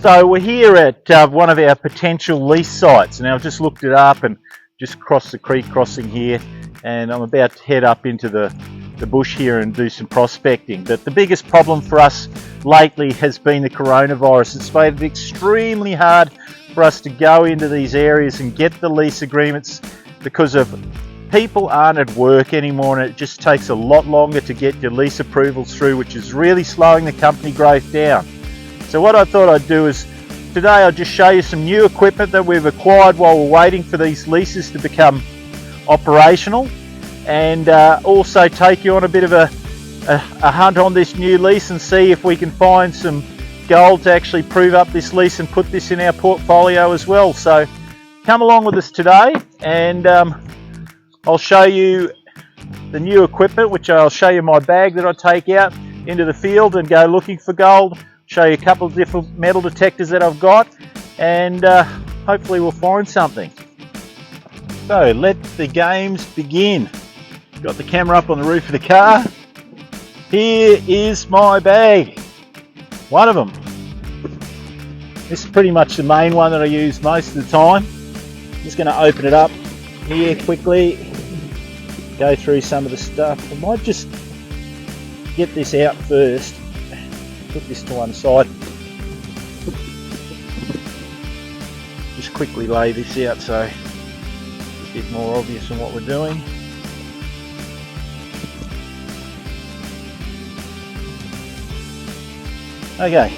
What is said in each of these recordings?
So we're here at one of our potential lease sites. Now I've just looked it up and just crossed the creek crossing here, and I'm about to head up into the bush here and do some prospecting. But the biggest problem for us lately has been the coronavirus. It's made it extremely hard for us to go into these areas and get the lease agreements because of people aren't at work anymore, and it just takes a lot longer to get your lease approvals through, which is really slowing the company growth down. So what I thought I'd do is today I'll just show you some new equipment that we've acquired while we're waiting for these leases to become operational, and also take you on a bit of a hunt on this new lease and see if we can find some gold to actually prove up this lease and put this in our portfolio as well. So come along with us today, and I'll show you the new equipment, which I'll show you my bag that I take out into the field and go looking for gold, show you a couple of different metal detectors that I've got, and hopefully we'll find something. So let the games begin. Got the camera up on the roof of the car. Here is my bag, one of them. This is pretty much the main one that I use most of the time. Just going to open it up here quickly, go through some of the stuff. I might just get this out first, put this to one side, just quickly lay this out so it's a bit more obvious on what we're doing. Okay,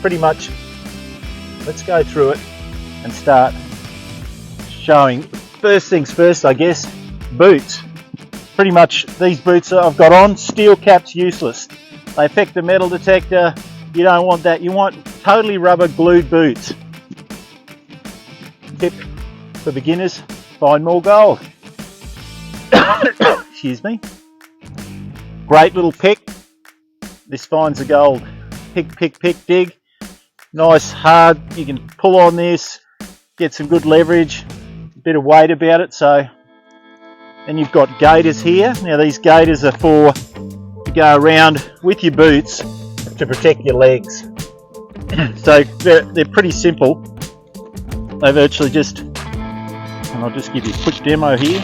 pretty much let's go through it and start showing. First things first, I guess, boots. Pretty much these boots that I've got on, steel caps useless. They affect the metal detector. You don't want that. You want totally rubber glued boots. Tip for beginners, find more gold. Excuse me. Great little pick. This finds the gold. Pick, pick, pick, dig. Nice, hard. You can pull on this, get some good leverage, a bit of weight about it. So, and you've got gaiters here. Now these gaiters are for to go around with your boots to protect your legs. So they're pretty simple. They virtually just, and I'll just give you a quick demo here.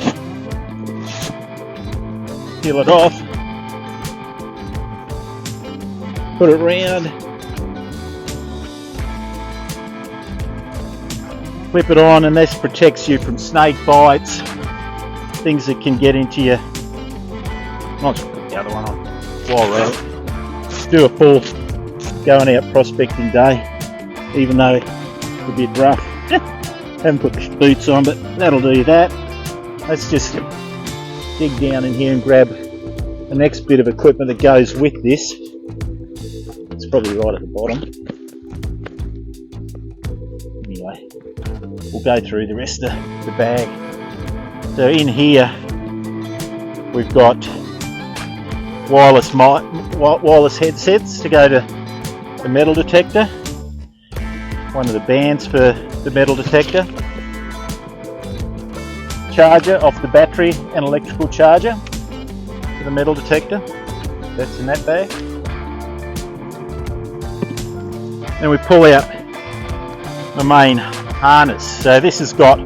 Peel it off. Put it round, flip it on, and this protects you from snake bites, things that can get into you. I'll just put the other one on while we're at it. Let's do a full going out prospecting day, even though it's a bit rough. Haven't put the boots on, but that'll do that. Let's just dig down in here and grab the next bit of equipment that goes with this. It's probably right at the bottom. Anyway, we'll go through the rest of the bag. So in here we've got wireless headsets to go to the metal detector, one of the bands for the metal detector, charger off the battery, and electrical charger for the metal detector. That's in that bag. Then we pull out the main harness. So this has got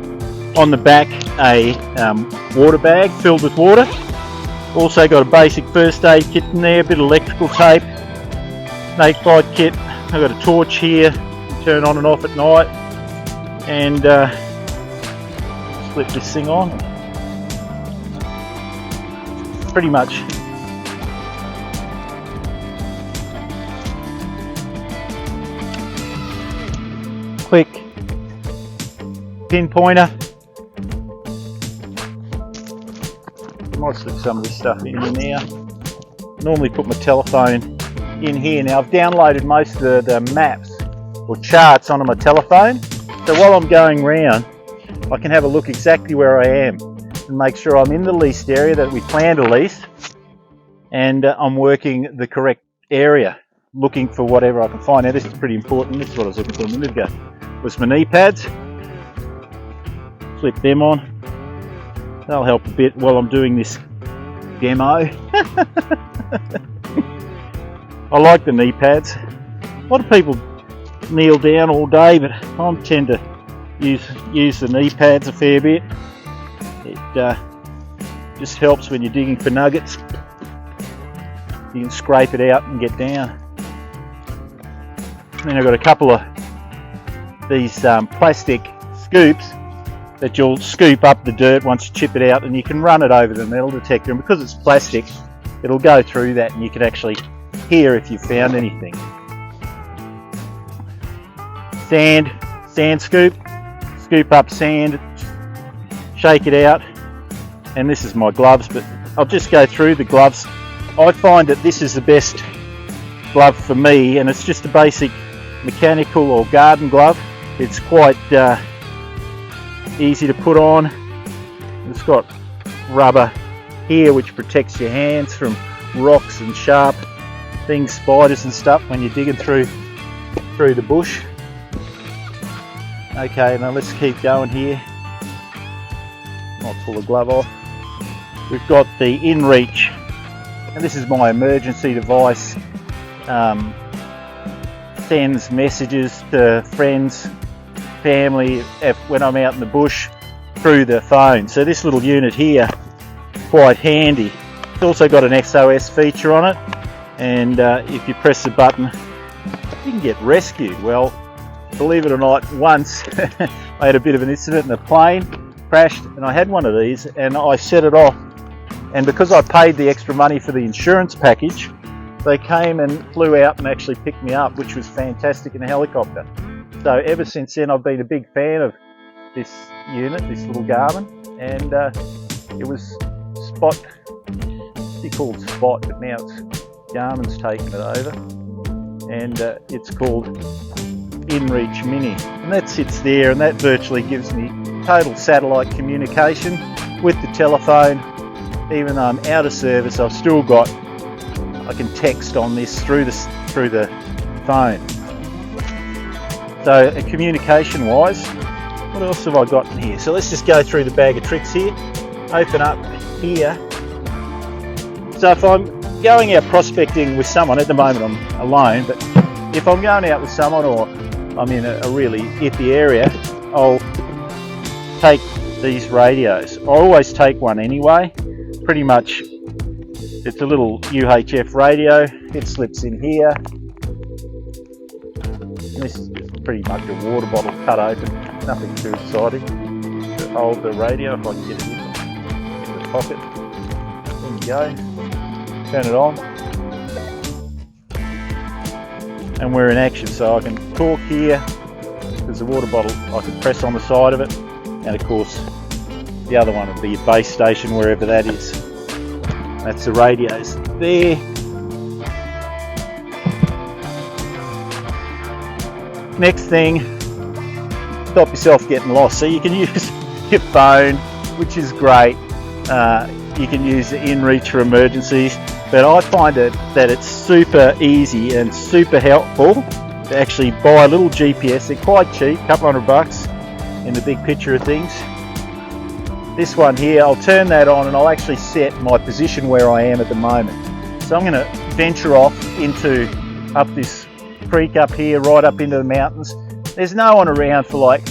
on the back a water bag filled with water. Also got a basic first aid kit in there, a bit of electrical tape, snake bite kit. I've got a torch here, turn on and off at night, and flip this thing on. Pretty much quick pinpointer. I might slip some of this stuff in here now. Normally put my telephone in here. Now I've downloaded most of the maps or charts onto my telephone, so while I'm going round I can have a look exactly where I am and make sure I'm in the leased area that we plan to lease, and I'm working the correct area, looking for whatever I can find. Now this is pretty important. This is what I was looking for a minute ago. Was my knee pads. Flip them on. They'll help a bit while I'm doing this demo. I like the knee pads. A lot of people kneel down all day, but I tend to use the knee pads a fair bit. It just helps when you're digging for nuggets. You can scrape it out and get down. And then I've got a couple of these plastic scoops that you'll scoop up the dirt once you chip it out, and you can run it over the metal detector, and because it's plastic it'll go through that and you can actually hear if you've found anything. Sand scoop up sand, shake it out, and this is my gloves, but I'll just go through the gloves. I find that this is the best glove for me, and it's just a basic mechanical or garden glove. It's quite easy to put on. It's got rubber here which protects your hands from rocks and sharp things, spiders and stuff, when you're digging through the bush. Okay, now let's keep going here. I'll pull the glove off. We've got the InReach, and this is my emergency device. Sends messages to friends, family, when I'm out in the bush, through the phone. So this little unit here, quite handy. It's also got an SOS feature on it, and if you press the button you can get rescued. Well, believe it or not, once I had a bit of an incident and a plane crashed, and I had one of these and I set it off, and because I paid the extra money for the insurance package, they came and flew out and actually picked me up, which was fantastic, in a helicopter. So ever since then I've been a big fan of this unit, this little Garmin, and it was Spot, it's called Spot, but now Garmin's taken it over, and it's called InReach Mini, and that sits there, and that virtually gives me total satellite communication with the telephone. Even though I'm out of service, I've still got, I can text on this through the phone. So communication wise, what else have I got in here? So let's just go through the bag of tricks here. Open up here. So if I'm going out prospecting with someone, at the moment I'm alone, but if I'm going out with someone or I'm in a really iffy area, I'll take these radios. I always take one anyway. Pretty much it's a little UHF radio. It slips in here. This is pretty much a water bottle cut open, nothing too exciting. To hold the radio, if I can get it in the pocket. There you go. Turn it on. And we're in action, so I can talk here. There's a water bottle, I can press on the side of it, and of course the other one will be your base station, wherever that is. That's the radios there. Next thing, stop yourself getting lost. So you can use your phone, which is great. You can use the InReach for emergencies, but I find that it's super easy and super helpful to actually buy a little GPS. They're quite cheap, a couple $100 in the big picture of things. This one here, I'll turn that on and I'll actually set my position where I am at the moment. So I'm going to venture off up this creek up here, right up into the mountains. There's no one around for like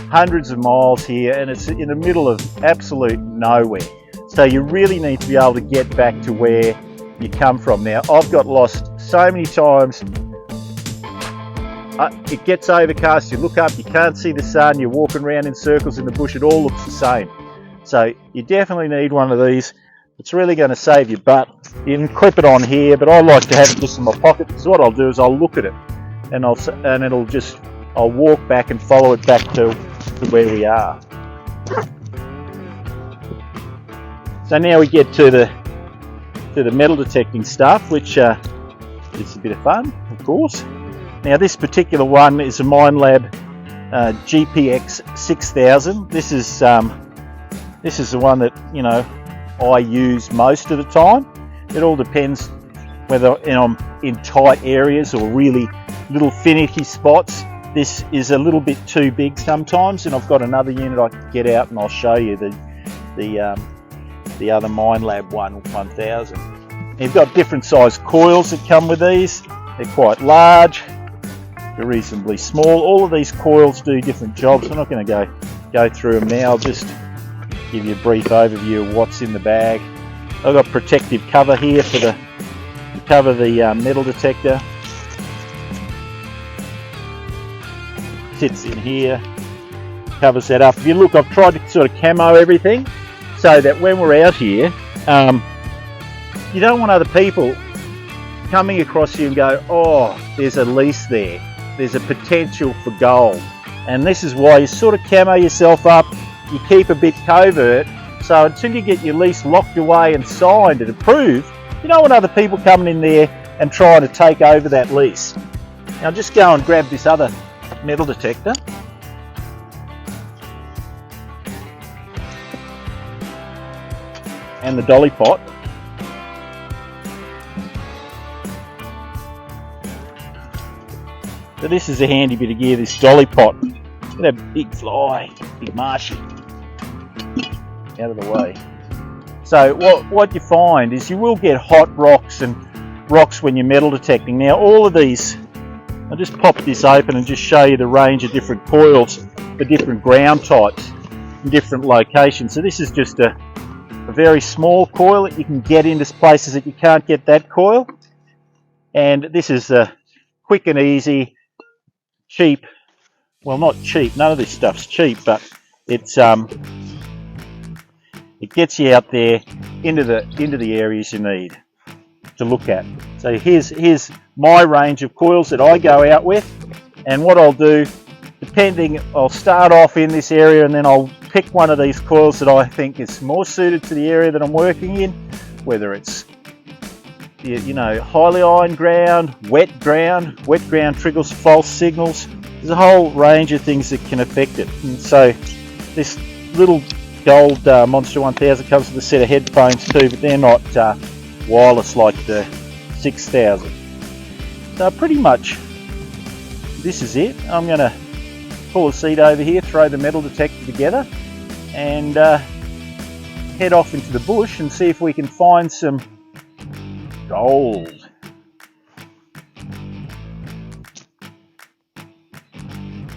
hundreds of miles here, and it's in the middle of absolute nowhere. So you really need to be able to get back to where you come from. Now, I've got lost so many times. It gets overcast, you look up, you can't see the sun, you're walking around in circles in the bush, it all looks the same. So you definitely need one of these. It's really going to save your butt. You can clip it on here, but I like to have it just in my pocket. So what I'll do is I'll look at it, and I'll walk back and follow it back to where we are. So now we get to the metal detecting stuff, which is a bit of fun, of course. Now this particular one is a Lab Gpx 6000. This is the one that I use most of the time. It all depends whether I'm in tight areas or really little finicky spots. This is a little bit too big sometimes, and I've got another unit I can get out and I'll show you the other Lab 1000. You've got different size coils that come with these. They're quite large. They're reasonably small. All of these coils do different jobs. I'm not going to go through them now. I'll just give you a brief overview of what's in the bag. I've got protective cover here to cover the metal detector. Sits in here, covers that up. If you look, I've tried to sort of camo everything so that when we're out here, you don't want other people coming across you and go, oh, there's a lease there. There's a potential for gold. And this is why you sort of camo yourself up. You keep a bit covert. So until you get your lease locked away and signed and approved, you don't want other people coming in there and trying to take over that lease. Now just go and grab this other metal detector. And the dolly pot. So this is a handy bit of gear, this dolly pot. Look at that big fly, big marshy. Out of the way. So what you find is you will get hot rocks and rocks when you're metal detecting. Now all of these, I'll just pop this open and just show you the range of different coils for different ground types in different locations. So this is just a very small coil that you can get into places that you can't get that coil. And this is a quick and easy, cheap, well not cheap, none of this stuff's cheap, but it's it gets you out there into the areas you need to look at. So here's my range of coils that I go out with, and what I'll do, I'll start off in this area and then I'll pick one of these coils that I think is more suited to the area that I'm working in, whether it's highly iron ground, wet ground triggers false signals. There's a whole range of things that can affect it. And so this little gold Monster 1000 comes with a set of headphones too, but they're not wireless like the 6000. So pretty much this is it. I'm going to pull a seat over here, throw the metal detector together and head off into the bush and see if we can find some gold.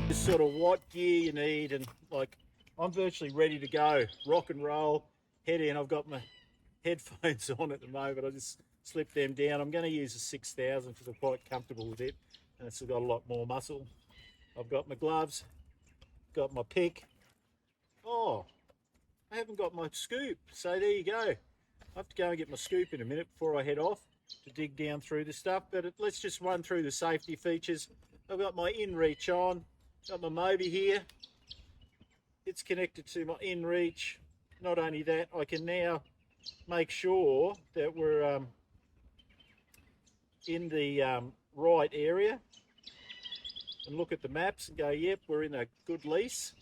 Just sort of what gear you need, and like I'm virtually ready to go, rock and roll, head in. I've got my headphones on at the moment. I just slipped them down. I'm going to use a 6000 because I'm quite comfortable with it and it's got a lot more muscle. I've got my gloves, got my pick. Oh, I haven't got my scoop, so there you go. I have to go and get my scoop in a minute before I head off to dig down through the stuff, but let's just run through the safety features. I've got my inReach on, got my Moby here. It's connected to my inReach. Not only that, I can now make sure that we're in the right area and look at the maps and go, yep, we're in a good lease.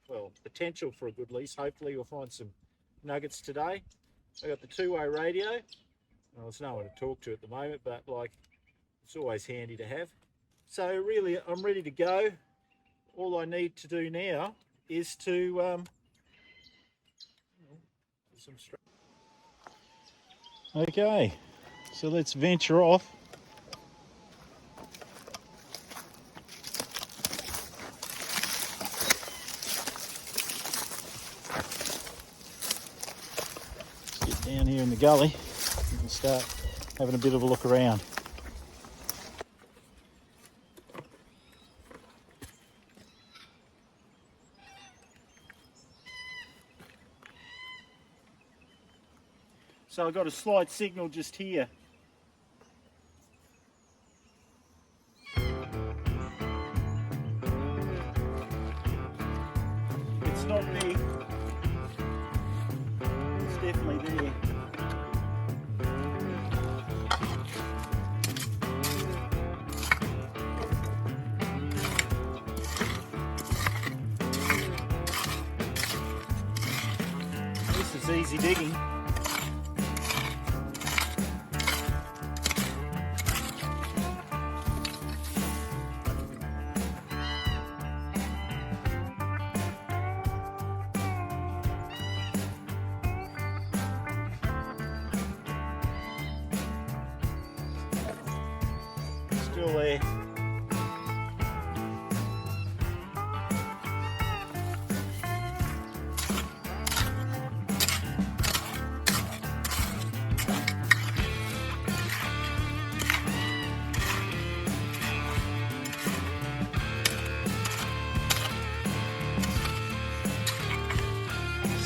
Well, potential for a good lease. Hopefully we'll find some nuggets today. I got the two-way radio. Well, there's no one to talk to at the moment, but like it's always handy to have. So really, I'm ready to go. All I need to do now is to okay, so let's venture off. Get down here in the gully and start having a bit of a look around. So I've got a slight signal just here. It's not big. It's definitely there. This is easy digging. Still there.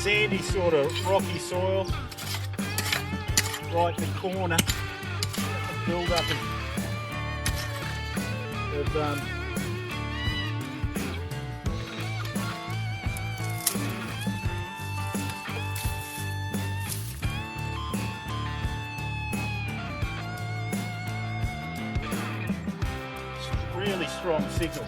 sandy sort of rocky soil right in the corner. Build up of really strong signal.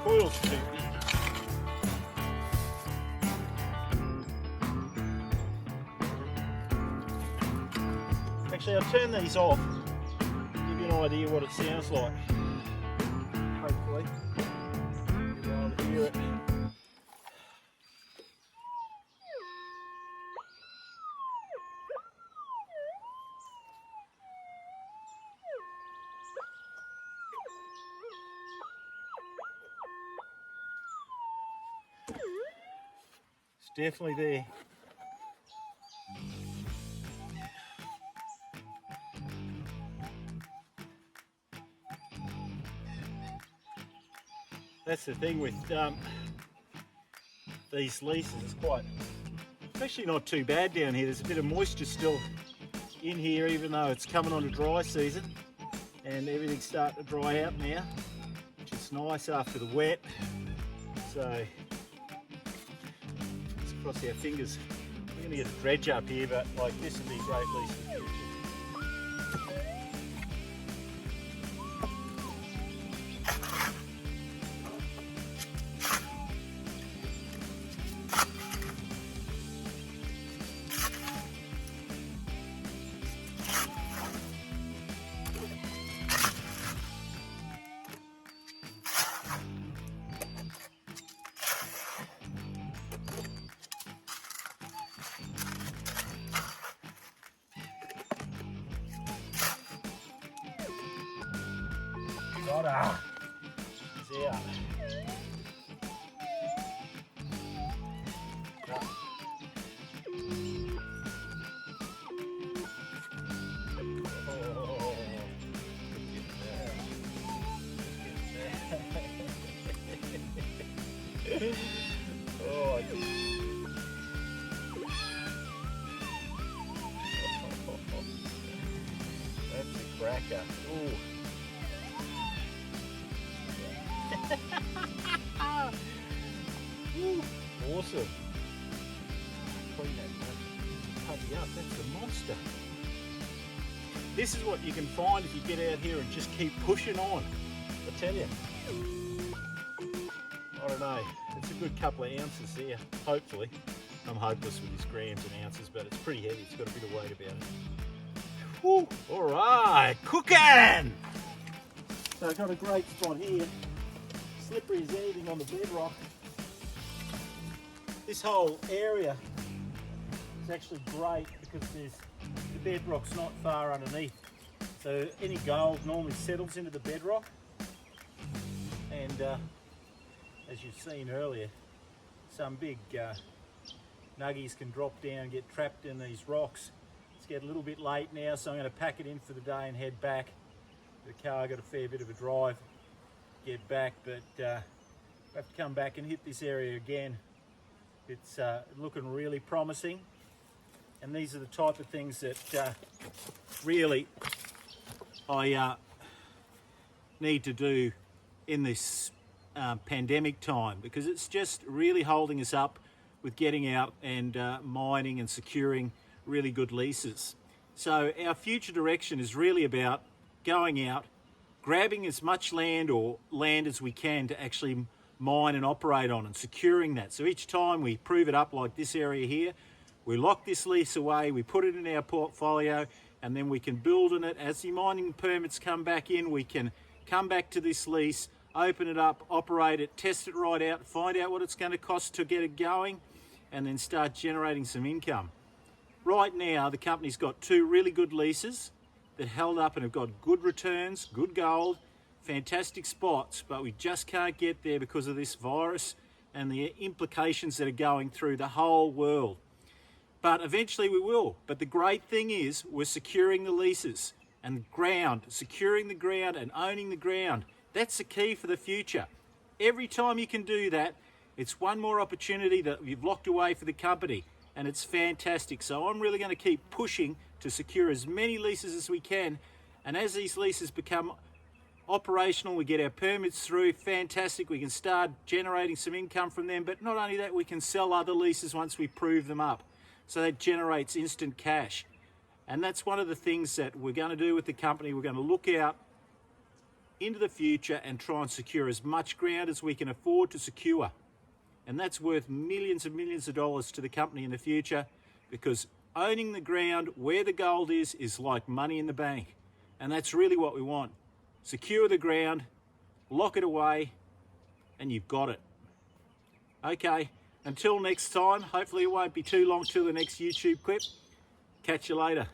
Coils too big. Actually, I'll turn these off, give you an idea what it sounds like. Hopefully, you'll be able to hear it. It's definitely there. That's the thing with these leases, it's actually not too bad down here. There's a bit of moisture still in here, even though it's coming on to dry season, and everything's starting to dry out now, which is nice after the wet. So let's cross our fingers. We're going to get a dredge up here, but like this would be a great lease in the future. Got he's out. Oh, that's a cracker. Ooh. Ooh, awesome. Clean that puppy up. That's a monster. This is what you can find if you get out here and just keep pushing on. I tell you. I don't know. It's a good couple of ounces there, hopefully. I'm hopeless with these grams and ounces, but it's pretty heavy. It's got a bit of weight about it. Whew. All right, cooking! So I've got a great spot here. Slippery as anything on the bedrock. This whole area is actually great because the bedrock's not far underneath. So any gold normally settles into the bedrock. And as you've seen earlier, some big nuggies can drop down, get trapped in these rocks. It's getting a little bit late now, so I'm going to pack it in for the day and head back. The car got a fair bit of a drive, get back, but I have to come back and hit this area again. It's looking really promising, and these are the type of things that really I need to do in this pandemic time, because it's just really holding us up with getting out and mining and securing really good leases. So our future direction is really about going out, grabbing as much land or land as we can to actually mine and operate on, and securing that. So each time we prove it up, like this area here, we lock this lease away, we put it in our portfolio, and then we can build on it. As the mining permits come back in, we can come back to this lease, open it up, operate it, test it right out, find out what it's going to cost to get it going, and then start generating some income. Right now, the company's got 2 really good leases that held up and have got good returns, good gold, fantastic spots, but we just can't get there because of this virus and the implications that are going through the whole world. But eventually we will. But the great thing is we're securing the leases and ground, securing the ground and owning the ground. That's the key for the future. Every time you can do that, it's one more opportunity that you've locked away for the company, and it's fantastic. So I'm really going to keep pushing to secure as many leases as we can, and as these leases become operational, we get our permits through, fantastic, we can start generating some income from them. But not only that, we can sell other leases once we prove them up, so that generates instant cash. And that's one of the things that we're going to do with the company. We're going to look out into the future and try and secure as much ground as we can afford to secure, and that's worth millions and millions of dollars to the company in the future, because owning the ground where the gold is like money in the bank, and that's really what we want. Secure the ground, lock it away, and you've got it. Okay, until next time, hopefully it won't be too long till the next YouTube clip. Catch you later.